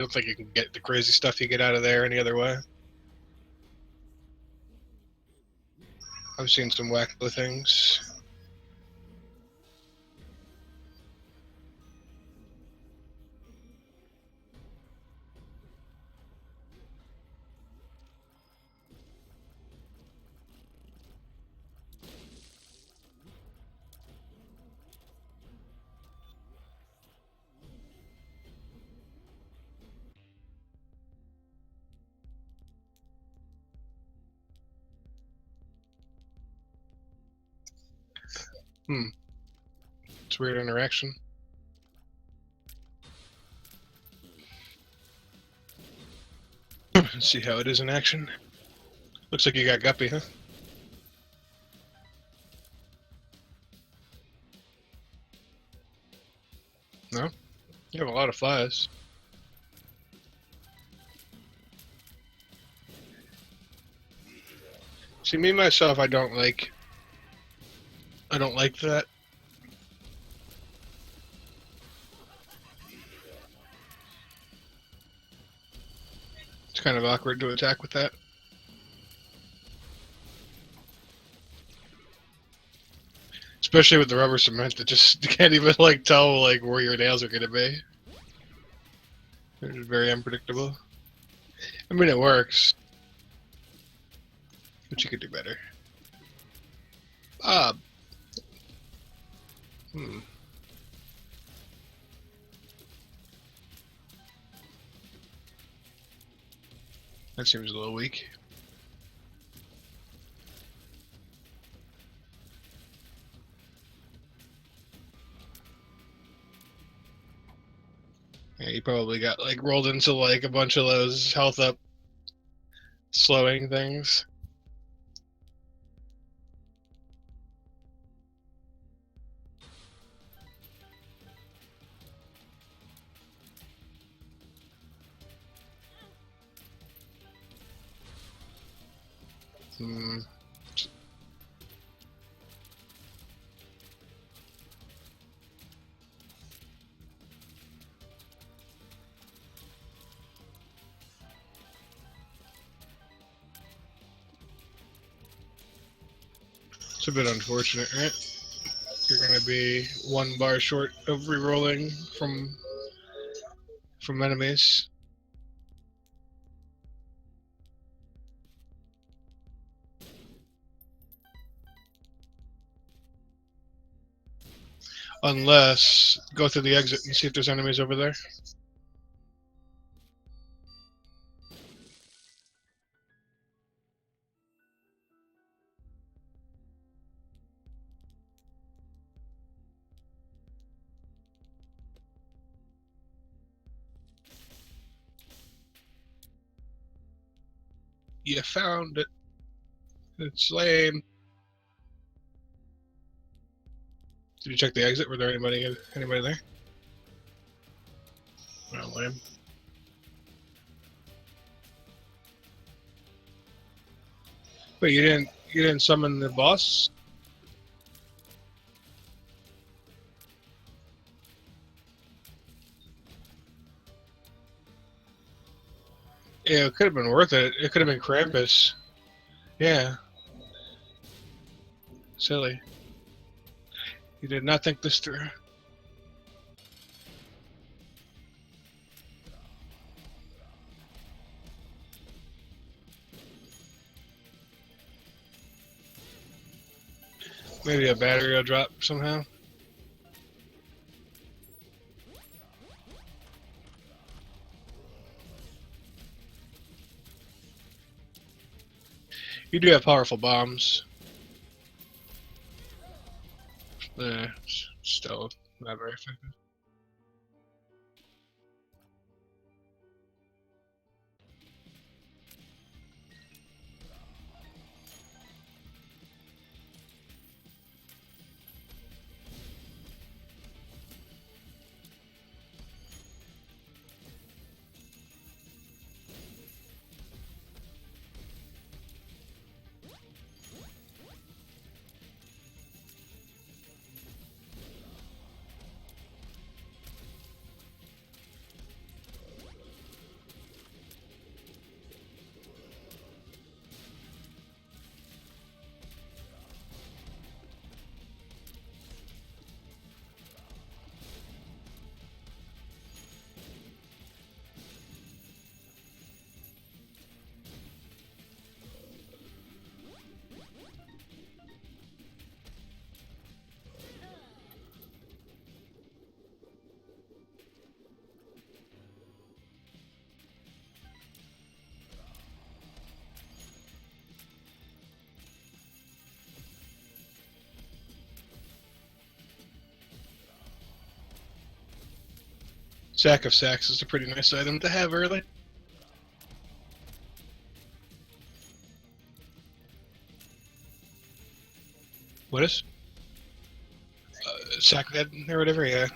don't think you can get the crazy stuff you get out of there any other way. I've seen some wacko things. It's a weird interaction. Let's see how it is in action. Looks like you got Guppy, huh? No? You have a lot of flies. See, me myself, I don't like that. It's kind of awkward to attack with that. Especially with the rubber cement that just can't even like tell like where your nails are gonna be. It's very unpredictable. I mean, it works, but you could do better. Hmm. That seems a little weak. Yeah, you probably got like rolled into like a bunch of those health up slowing things. Hmm. It's a bit unfortunate, right? You're gonna be one bar short of re-rolling from enemies. Unless go through the exit and see if there's enemies over there. You found it. It's lame. Did you check the exit? Were there anybody there? Well, lame. Wait, you didn't summon the boss? Yeah, it could have been worth it. It could have been Krampus. Yeah. Silly. You did not think this through. Maybe a battery will drop somehow. You do have powerful bombs. Still not very effective. Sack of Sacks is a pretty nice item to have early. What is? Sack of Head or whatever, yeah.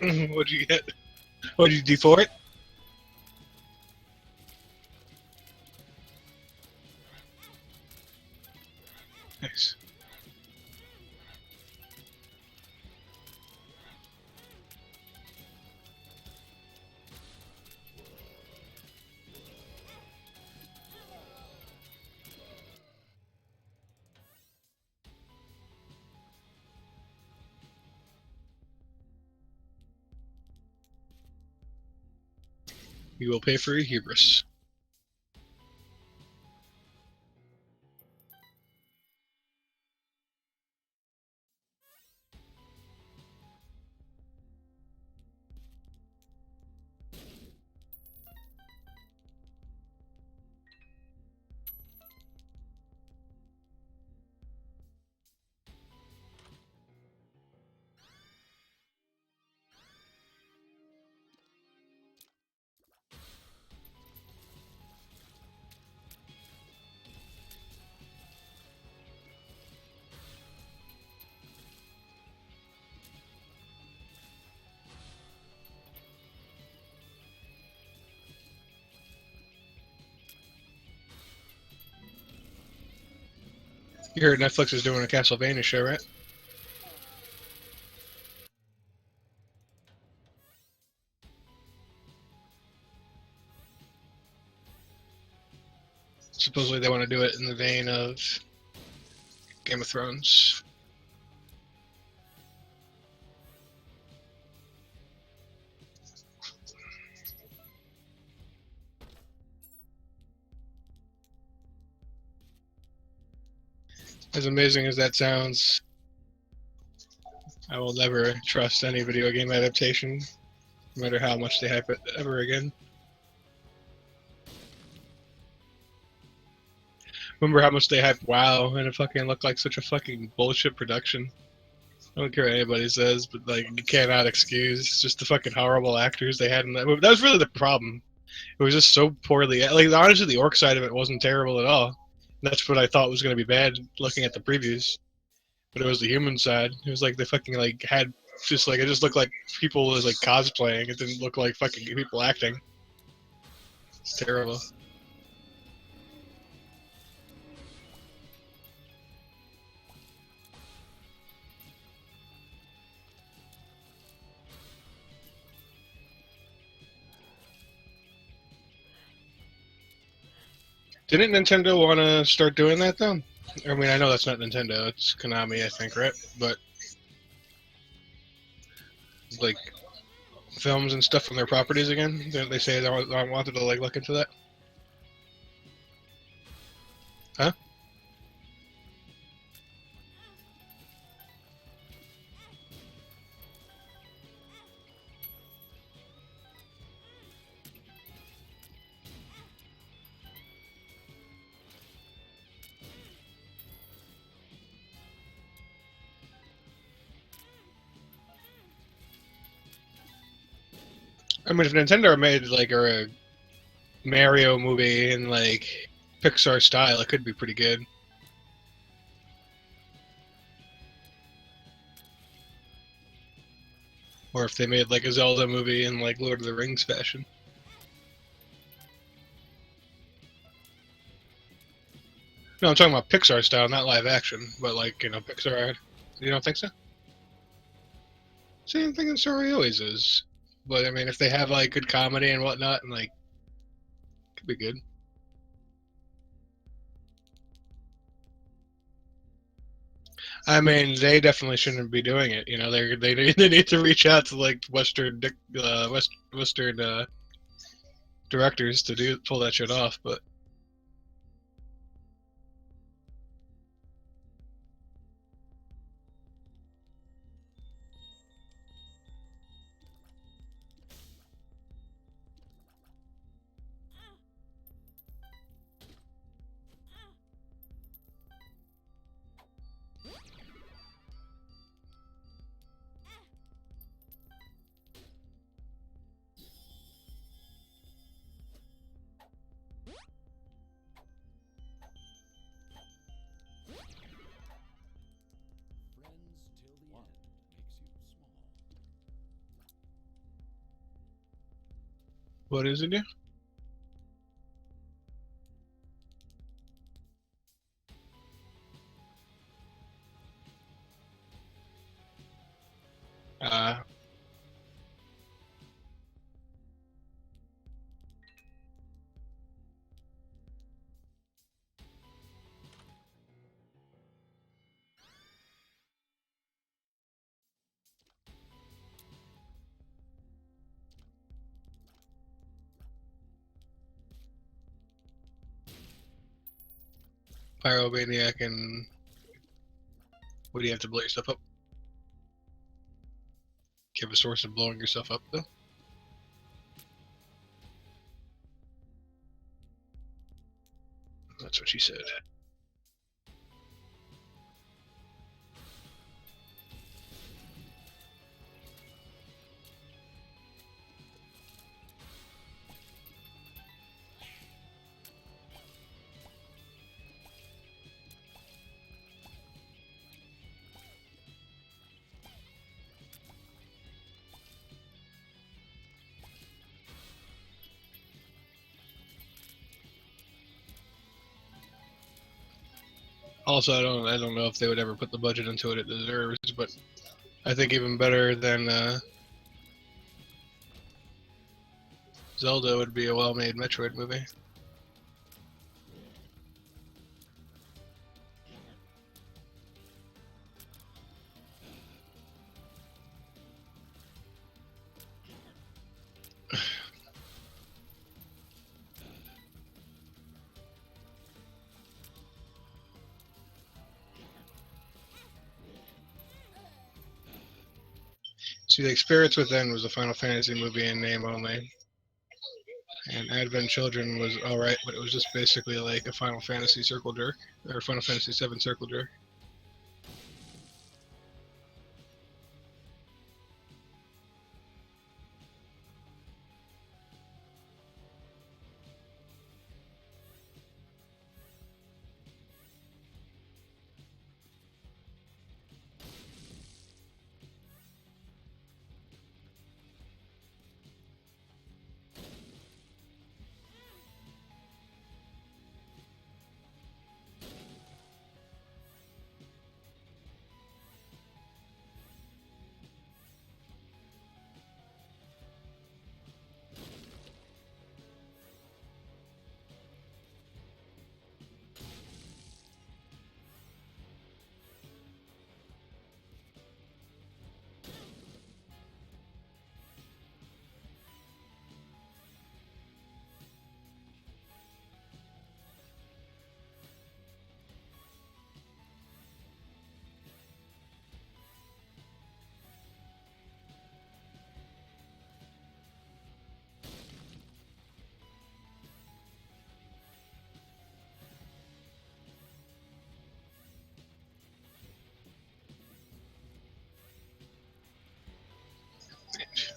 What'd you get? What did you do for it? Nice. You will pay for a hubris. You heard Netflix is doing a Castlevania show, right? Supposedly they want to do it in the vein of Game of Thrones. As amazing as that sounds, I will never trust any video game adaptation, no matter how much they hype it ever again. Remember how much they hyped WoW, and it fucking looked like such a fucking bullshit production. I don't care what anybody says, but like you cannot excuse just the fucking horrible actors they had in that movie. That was really the problem. It was just so poorly. Like honestly, the orc side of it wasn't terrible at all. And that's what I thought was going to be bad looking at the previews. But it was the human side. It was like they fucking like had just like it just looked like people was like cosplaying. It didn't look like fucking people acting. It's terrible. Didn't Nintendo want to start doing that though? I mean, I know that's not Nintendo. It's Konami, I think, right? But like films and stuff from their properties again. Didn't they say they wanted to like look into that? Huh? I mean, if Nintendo made like a Mario movie in like Pixar style, it could be pretty good. Or if they made like a Zelda movie in like Lord of the Rings fashion. No, I'm talking about Pixar style, not live action, but like Pixar. You don't think so? Same thing in story always is. But I mean, if they have like good comedy and whatnot, and like, could be good. I mean, they definitely shouldn't be doing it. They need to reach out to like Western directors to pull that shit off. But what is it? Yeah. Uh, Pyromaniac and what do you have to blow yourself up? Do you have a source of blowing yourself up though? That's what she said. Also, I don't know if they would ever put the budget into it deserves, but I think even better than Zelda would be a well-made Metroid movie. See, like Spirits Within was a Final Fantasy movie in name only, and Advent Children was alright, but it was just basically like a Final Fantasy circle jerk, or Final Fantasy VII circle jerk.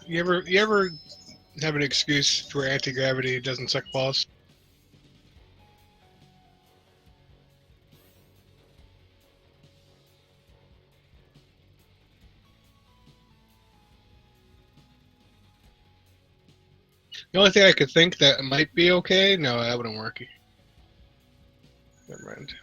You ever have an excuse where anti-gravity doesn't suck balls? The only thing I could think that might be okay, no, that wouldn't work. Never mind.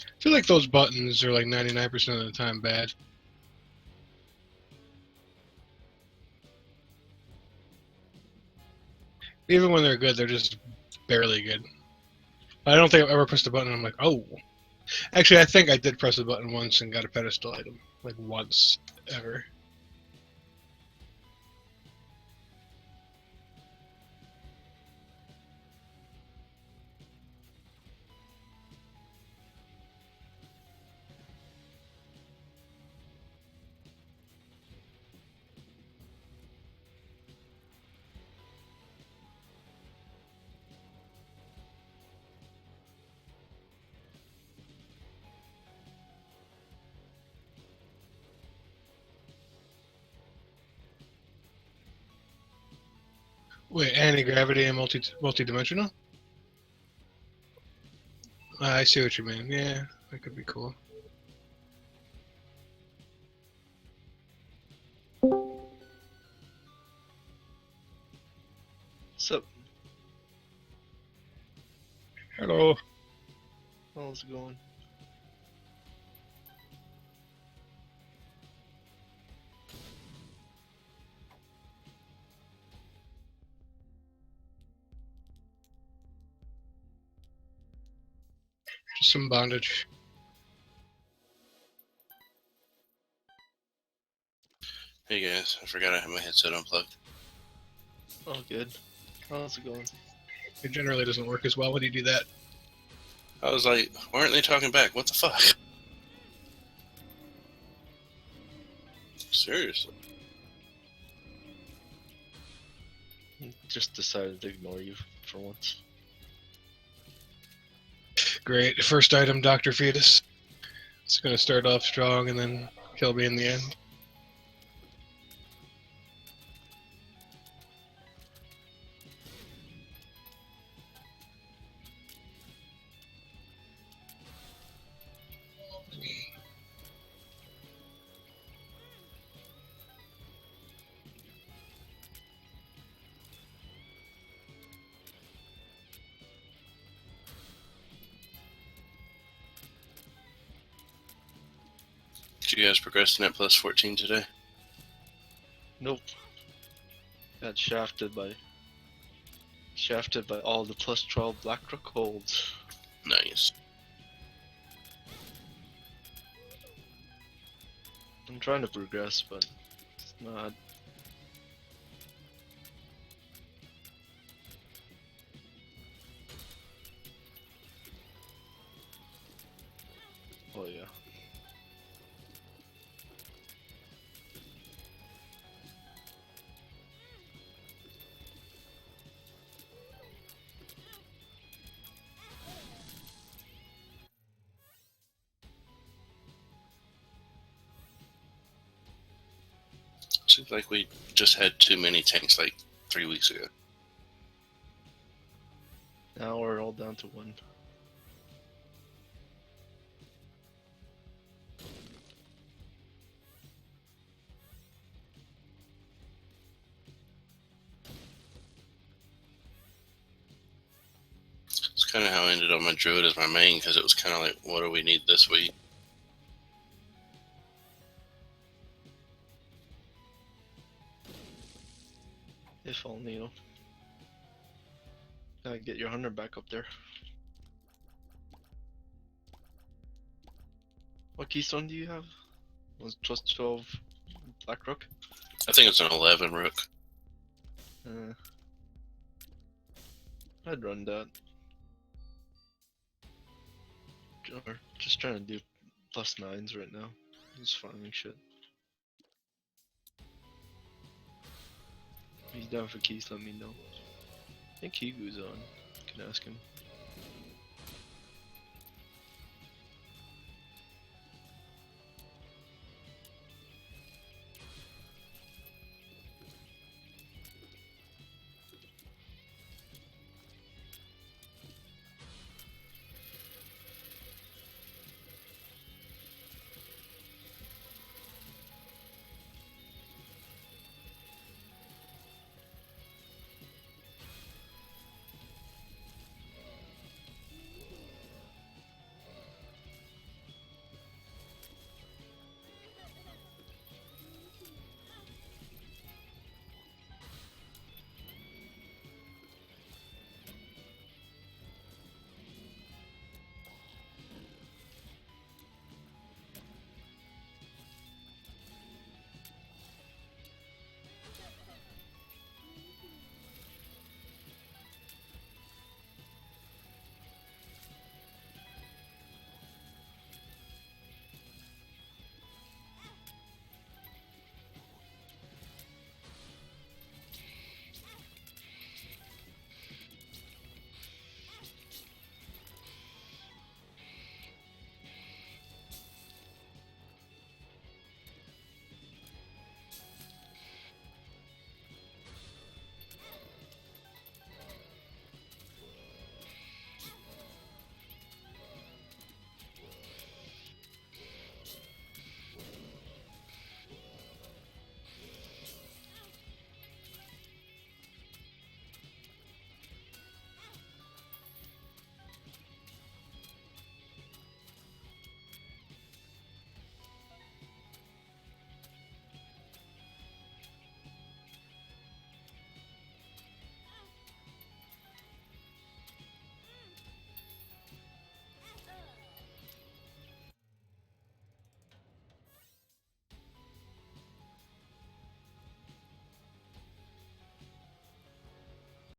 I feel like those buttons are like 99% of the time bad. Even when they're good, they're just barely good. I don't think I've ever pressed a button and I'm like, oh. Actually, I think I did press a button once and got a pedestal item. Like once, ever. Wait, anti-gravity and multi-dimensional? I see what you mean. Yeah, that could be cool. What's up? Hello. How's it going? Just some bondage. Hey guys, I forgot I had my headset unplugged. Oh, good. How's it going? It generally doesn't work as well when you do that. I was like, why aren't they talking back? What the fuck? Seriously. Just decided to ignore you for once. Great. First item, Dr. Fetus. 'It's going to start off strong and then kill me in the end. Did you guys progress to net plus 14 today? Nope. Got shafted by all the plus 12 Blackrock holds. Nice. I'm trying to progress, but it's not. Oh yeah. Seems like we just had too many tanks like 3 weeks ago. Now we're all down to one. It's kind of how I ended up my druid as my main, because it was kind of like, what do we need this week? If only, you know. Gotta get your hunter back up there. What keystone do you have? Was plus 12 Blackrock? I think it's an 11 rook. I'd run that. Or just trying to do plus 9s right now. Just farming shit. If he's down for keys, let me know. I think Higu's on. Can ask him.